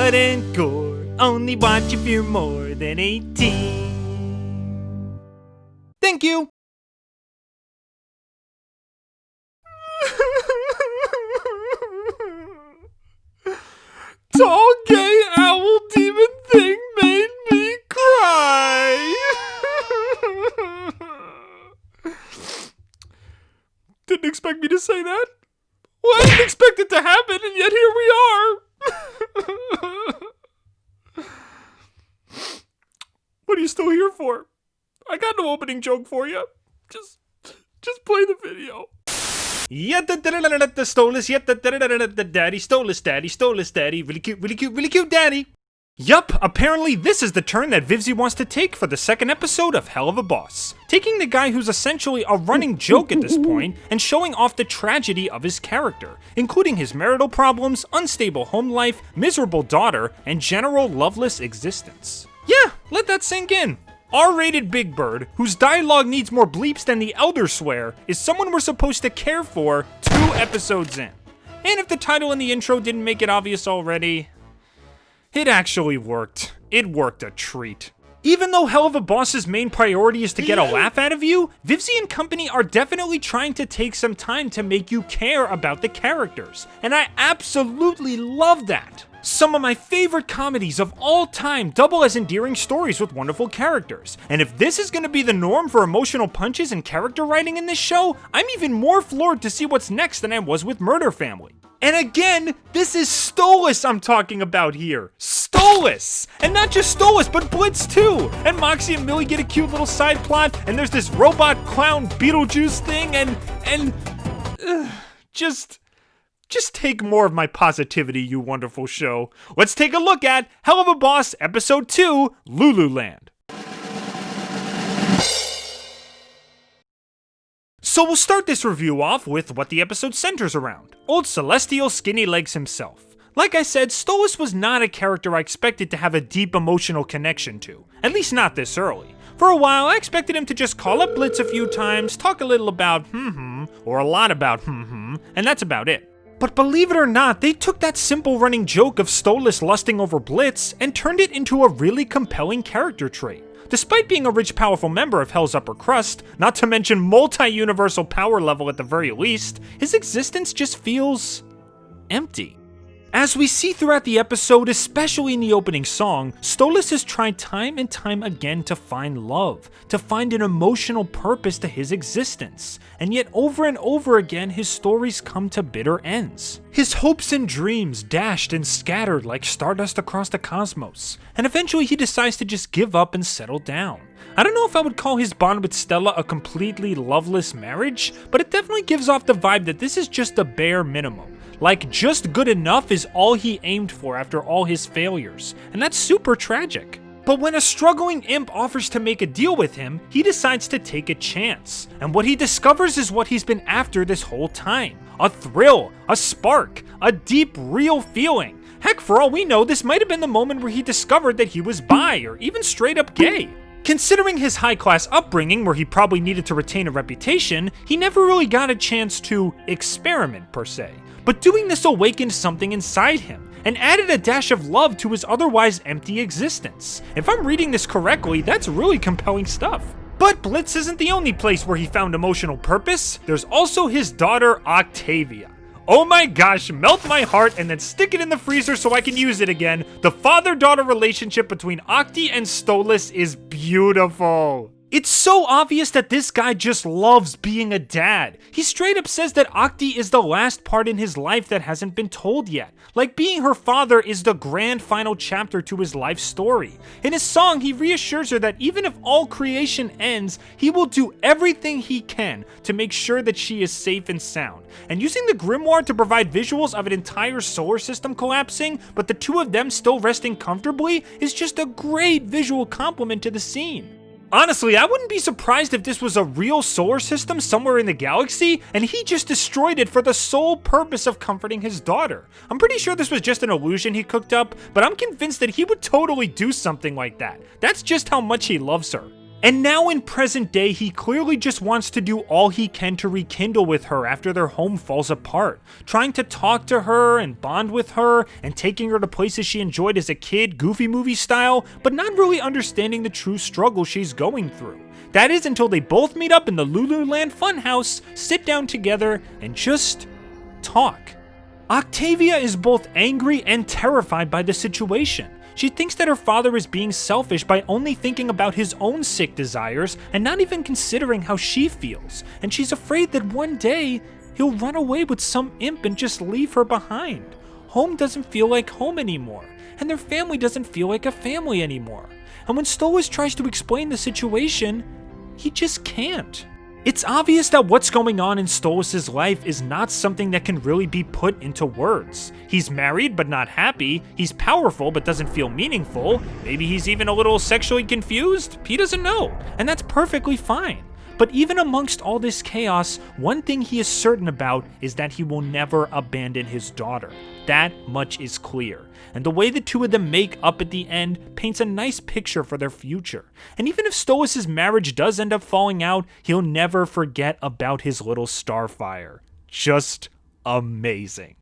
blood and gore. Only watch if you're more than 18. Thank you. Tall gay owl demon thing made me cry. Didn't expect me to say that. Well, I didn't expect it to happen, and yet here we are. What are you still here for? I got no opening joke for you. Just play the video. The Stolis, the daddy, Stolis daddy, really cute daddy. Yup, apparently this is the turn that Vivzy wants to take for the second episode of Helluva Boss, taking the guy who's essentially a running joke at this point and showing off the tragedy of his character, including his marital problems, unstable home life, miserable daughter, and general loveless existence. Yeah, let that sink in. R-rated Big Bird, whose dialogue needs more bleeps than the Elder Swear, is someone we're supposed to care for 2 episodes in. And if the title and the intro didn't make it obvious already, it actually worked. It worked a treat. Even though Helluva Boss's main priority is to get a laugh out of you, Vivzy and company are definitely trying to take some time to make you care about the characters, and I absolutely love that. Some of my favorite comedies of all time double as endearing stories with wonderful characters, and if this is going to be the norm for emotional punches and character writing in this show, I'm even more floored to see what's next than I was with Murder Family. And again, this is Stolis I'm talking about here. Stolis! And not just Stolis, but Blitz too! And Moxie and Millie get a cute little side plot, and there's this robot clown Beetlejuice thing, and just take more of my positivity, you wonderful show. Let's take a look at Helluva Boss Episode 2, Loo Loo Land. So we'll start this review off with what the episode centers around. Old Celestial Skinny Legs himself. Like I said, Stolas was not a character I expected to have a deep emotional connection to. At least not this early. For a while, I expected him to just call up Blitz a few times, talk a little about or a lot about and that's about it. But believe it or not, they took that simple running joke of Stolas lusting over Blitz and turned it into a really compelling character trait. Despite being a rich, powerful member of Hell's upper crust, not to mention multi-universal power level at the very least, his existence just feels empty. As we see throughout the episode, especially in the opening song, Stolas has tried time and time again to find love, to find an emotional purpose to his existence, and yet over and over again his stories come to bitter ends. His hopes and dreams dashed and scattered like stardust across the cosmos, and eventually he decides to just give up and settle down. I don't know if I would call his bond with Stella a completely loveless marriage, but it definitely gives off the vibe that this is just the bare minimum. Like, just good enough is all he aimed for after all his failures, and that's super tragic. But when a struggling imp offers to make a deal with him, he decides to take a chance. And what he discovers is what he's been after this whole time. A thrill, a spark, a deep, real feeling. Heck, for all we know, this might have been the moment where he discovered that he was bi, or even straight up gay. Considering his high-class upbringing, where he probably needed to retain a reputation, he never really got a chance to experiment, per se. But doing this awakened something inside him, and added a dash of love to his otherwise empty existence. If I'm reading this correctly, that's really compelling stuff. But Blitz isn't the only place where he found emotional purpose. There's also his daughter, Octavia. Oh my gosh, melt my heart and then stick it in the freezer so I can use it again. The father-daughter relationship between Octi and Stolis is beautiful. It's so obvious that this guy just loves being a dad. He straight up says that Octi is the last part in his life that hasn't been told yet. Like being her father is the grand final chapter to his life story. In his song, he reassures her that even if all creation ends, he will do everything he can to make sure that she is safe and sound. And using the grimoire to provide visuals of an entire solar system collapsing, but the two of them still resting comfortably, is just a great visual compliment to the scene. Honestly, I wouldn't be surprised if this was a real solar system somewhere in the galaxy, and he just destroyed it for the sole purpose of comforting his daughter. I'm pretty sure this was just an illusion he cooked up, but I'm convinced that he would totally do something like that. That's just how much he loves her. And now in present day, he clearly just wants to do all he can to rekindle with her after their home falls apart, trying to talk to her and bond with her and taking her to places she enjoyed as a kid, Goofy movie style, but not really understanding the true struggle she's going through. That is until they both meet up in the Loo Loo Land funhouse, sit down together, and just talk. Octavia is both angry and terrified by the situation. She thinks that her father is being selfish by only thinking about his own sick desires and not even considering how she feels, and she's afraid that one day he'll run away with some imp and just leave her behind. Home doesn't feel like home anymore, and their family doesn't feel like a family anymore. And when Stolas tries to explain the situation, he just can't. It's obvious that what's going on in Stolas' life is not something that can really be put into words. He's married but not happy, he's powerful but doesn't feel meaningful, maybe he's even a little sexually confused, he doesn't know, and that's perfectly fine. But even amongst all this chaos, one thing he is certain about is that he will never abandon his daughter. That much is clear. And the way the two of them make up at the end paints a nice picture for their future. And even if Stolas' marriage does end up falling out, he'll never forget about his little Starfire. Just amazing.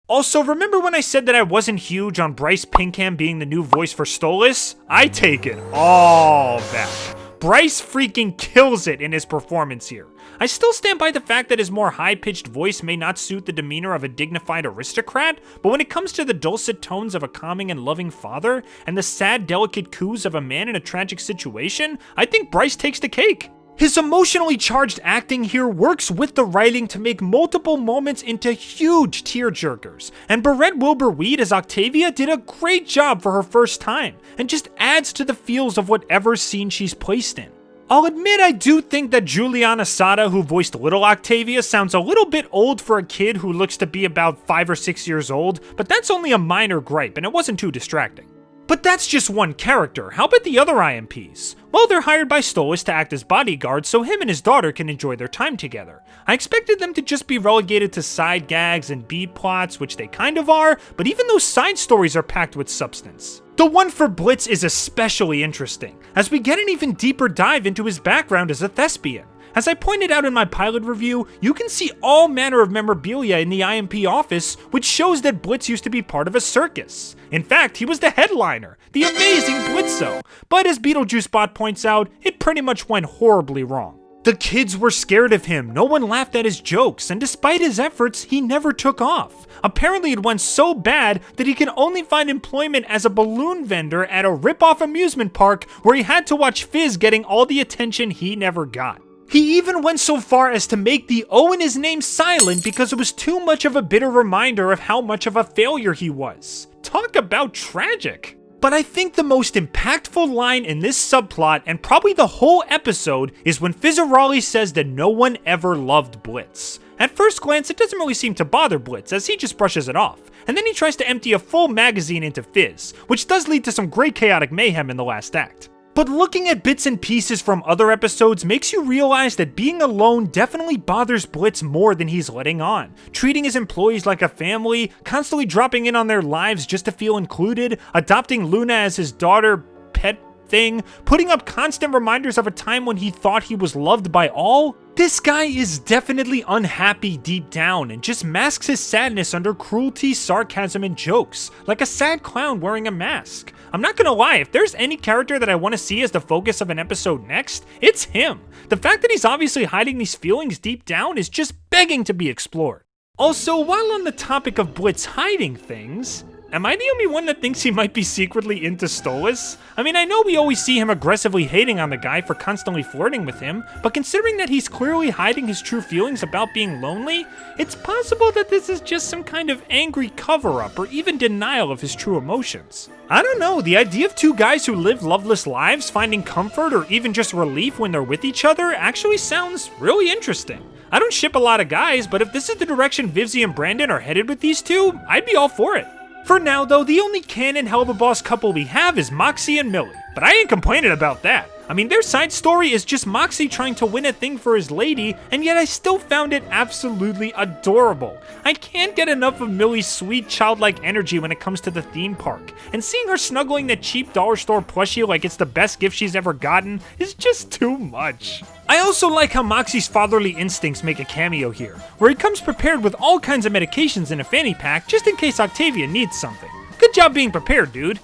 Also, remember when I said that I wasn't huge on Bryce Pinkham being the new voice for Stolas? I take it all back. Bryce freaking kills it in his performance here. I still stand by the fact that his more high-pitched voice may not suit the demeanor of a dignified aristocrat, but when it comes to the dulcet tones of a calming and loving father, and the sad, delicate coos of a man in a tragic situation, I think Bryce takes the cake. His emotionally charged acting here works with the writing to make multiple moments into huge tearjerkers, and Barrett Wilbur-Weed as Octavia did a great job for her first time, and just adds to the feels of whatever scene she's placed in. I'll admit I do think that Juliana Sada, who voiced little Octavia, sounds a little bit old for a kid who looks to be about 5 or 6 years old, but that's only a minor gripe and it wasn't too distracting. But that's just one character. How about the other IMPs? Well, they're hired by Stolas to act as bodyguards so him and his daughter can enjoy their time together. I expected them to just be relegated to side gags and B plots, which they kind of are, but even those side stories are packed with substance. The one for Blitz is especially interesting, as we get an even deeper dive into his background as a thespian. As I pointed out in my pilot review, you can see all manner of memorabilia in the IMP office, which shows that Blitz used to be part of a circus. In fact, he was the headliner, the amazing Blitzo. But as BeetlejuiceBot points out, it pretty much went horribly wrong. The kids were scared of him, no one laughed at his jokes, and despite his efforts, he never took off. Apparently it went so bad that he could only find employment as a balloon vendor at a rip-off amusement park where he had to watch Fizz getting all the attention he never got. He even went so far as to make the O in his name silent because it was too much of a bitter reminder of how much of a failure he was. Talk about tragic. But I think the most impactful line in this subplot, and probably the whole episode, is when Fizzarolli says that no one ever loved Blitz. At first glance, it doesn't really seem to bother Blitz, as he just brushes it off, and then he tries to empty a full magazine into Fizz, which does lead to some great chaotic mayhem in the last act. But looking at bits and pieces from other episodes makes you realize that being alone definitely bothers Blitz more than he's letting on. Treating his employees like a family, constantly dropping in on their lives just to feel included, adopting Luna as his daughter pet thing, putting up constant reminders of a time when he thought he was loved by all. This guy is definitely unhappy deep down and just masks his sadness under cruelty, sarcasm, and jokes, like a sad clown wearing a mask. I'm not gonna lie, if there's any character that I want to see as the focus of an episode next, it's him. The fact that he's obviously hiding these feelings deep down is just begging to be explored. Also, while on the topic of Blitz hiding things, am I the only one that thinks he might be secretly into Stolas? I mean, I know we always see him aggressively hating on the guy for constantly flirting with him, but considering that he's clearly hiding his true feelings about being lonely, it's possible that this is just some kind of angry cover-up or even denial of his true emotions. I don't know, the idea of two guys who live loveless lives finding comfort or even just relief when they're with each other actually sounds really interesting. I don't ship a lot of guys, but if this is the direction Vivzy and Brandon are headed with these two, I'd be all for it. For now though, the only canon Helluva Boss couple we have is Moxie and Millie. but I ain't complaining about that. I mean, their side story is just Moxie trying to win a thing for his lady, and yet I still found it absolutely adorable. I can't get enough of Millie's sweet, childlike energy when it comes to the theme park, and seeing her snuggling that cheap dollar store plushie like it's the best gift she's ever gotten is just too much. I also like how Moxie's fatherly instincts make a cameo here, where he comes prepared with all kinds of medications in a fanny pack just in case Octavia needs something. Good job being prepared, dude.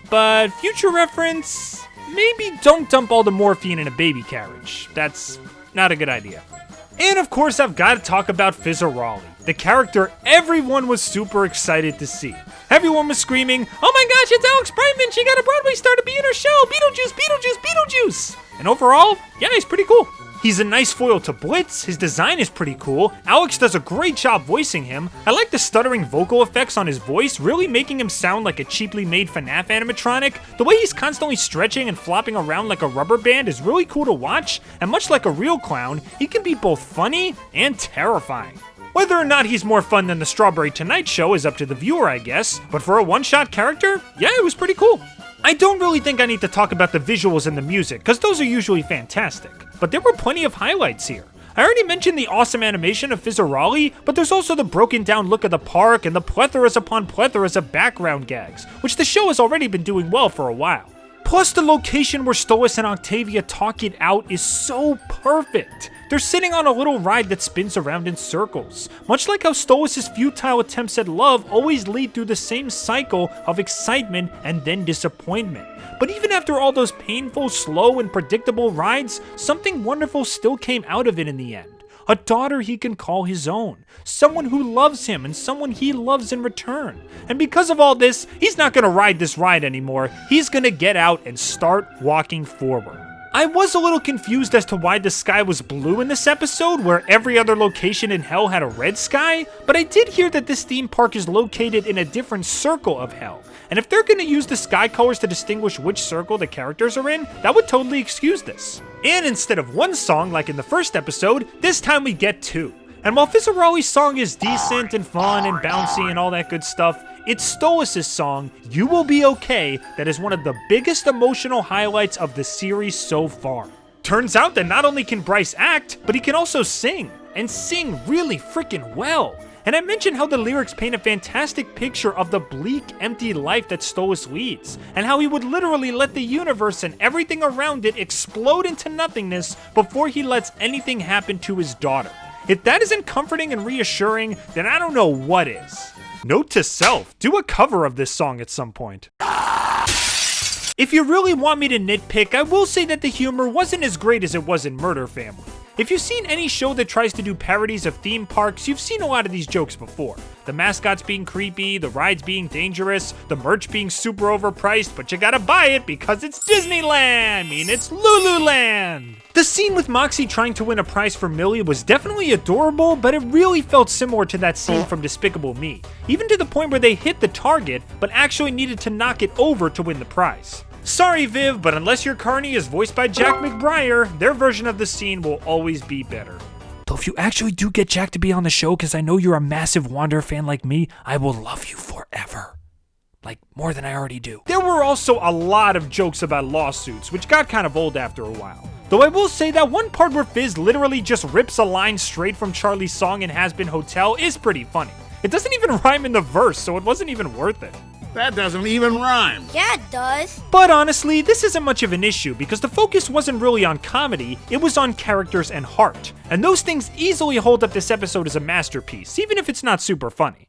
But future reference, maybe don't dump all the morphine in a baby carriage. That's not a good idea. And of course, I've got to talk about Fizzarolli, the character everyone was super excited to see. Everyone was screaming, "Oh my gosh, it's Alex Brightman! She got a Broadway star to be in her show! Beetlejuice, Beetlejuice, Beetlejuice!" And overall, yeah, he's pretty cool. He's a nice foil to Blitz, his design is pretty cool, Alex does a great job voicing him, I like the stuttering vocal effects on his voice, really making him sound like a cheaply made FNAF animatronic. The way he's constantly stretching and flopping around like a rubber band is really cool to watch, and much like a real clown, he can be both funny and terrifying. Whether or not he's more fun than the Strawberry Tonight Show is up to the viewer, I guess, but for a one-shot character, yeah, it was pretty cool. I don't really think I need to talk about the visuals and the music, because those are usually fantastic, but there were plenty of highlights here. I already mentioned the awesome animation of Fizzarolli, but there's also the broken down look of the park and the plethoras upon plethoras of background gags, which the show has already been doing well for a while. Plus, the location where Stolis and Octavia talk it out is so perfect. They're sitting on a little ride that spins around in circles. Much like how Stolas' futile attempts at love always lead through the same cycle of excitement and then disappointment. But even after all those painful, slow, and predictable rides, something wonderful still came out of it in the end. A daughter he can call his own, someone who loves him and someone he loves in return. And because of all this, he's not gonna ride this ride anymore, he's gonna get out and start walking forward. I was a little confused as to why the sky was blue in this episode, where every other location in Hell had a red sky, but I did hear that this theme park is located in a different circle of Hell. And if they're gonna use the sky colors to distinguish which circle the characters are in, that would totally excuse this. And instead of one song like in the first episode, this time we get two. And while Fizzarolli's song is decent and fun and bouncy and all that good stuff, it's Stolas' song, You Will Be Okay, that is one of the biggest emotional highlights of the series so far. Turns out that not only can Bryce act, but he can also sing, and sing really freaking well. And I mentioned how the lyrics paint a fantastic picture of the bleak, empty life that Stolas leads, and how he would literally let the universe and everything around it explode into nothingness before he lets anything happen to his daughter. If that isn't comforting and reassuring, then I don't know what is. Note to self, do a cover of this song at some point. If you really want me to nitpick, I will say that the humor wasn't as great as it was in Murder Family. If you've seen any show that tries to do parodies of theme parks, you've seen a lot of these jokes before. The mascots being creepy, the rides being dangerous, the merch being super overpriced, but you gotta buy it because it's Disneyland! I mean, it's Loo Loo Land! The scene with Moxie trying to win a prize for Millie was definitely adorable, but it really felt similar to that scene from Despicable Me. Even to the point where they hit the target, but actually needed to knock it over to win the prize. Sorry, Viv, but unless your Carney is voiced by Jack McBrayer, their version of the scene will always be better. Though if you actually do get Jack to be on the show, because I know you're a massive Wanderer fan like me, I will love you forever. Like, more than I already do. There were also a lot of jokes about lawsuits, which got kind of old after a while. Though I will say that one part where Fizz literally just rips a line straight from Charlie's song in Has Been Hotel is pretty funny. It doesn't even rhyme in the verse, so it wasn't even worth it. That doesn't even rhyme. Yeah, it does. But honestly, this isn't much of an issue because the focus wasn't really on comedy, it was on characters and heart. And those things easily hold up this episode as a masterpiece, even if it's not super funny.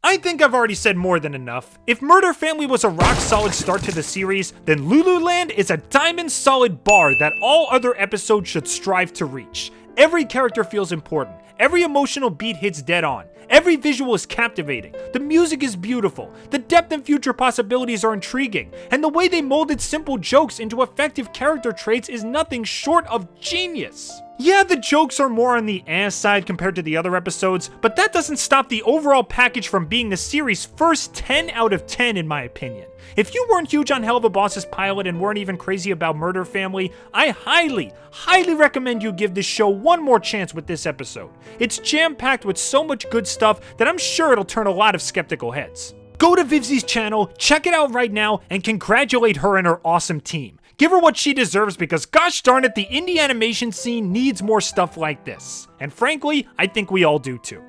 I think I've already said more than enough. If Murder Family was a rock-solid start to the series, then Loo Loo Land is a diamond-solid bar that all other episodes should strive to reach. Every character feels important. Every emotional beat hits dead on. Every visual is captivating. The music is beautiful. The depth and future possibilities are intriguing. And the way they molded simple jokes into effective character traits is nothing short of genius. Yeah, the jokes are more on the ass side compared to the other episodes, but that doesn't stop the overall package from being the series' first 10 out of 10 in my opinion. If you weren't huge on Helluva Boss's pilot and weren't even crazy about Murder Family, I highly recommend you give this show one more chance with this episode. It's jam-packed with so much good stuff that I'm sure it'll turn a lot of skeptical heads. Go to Vivzi's channel, check it out right now, and congratulate her and her awesome team. Give her what she deserves because gosh darn it, the indie animation scene needs more stuff like this. And frankly, I think we all do too.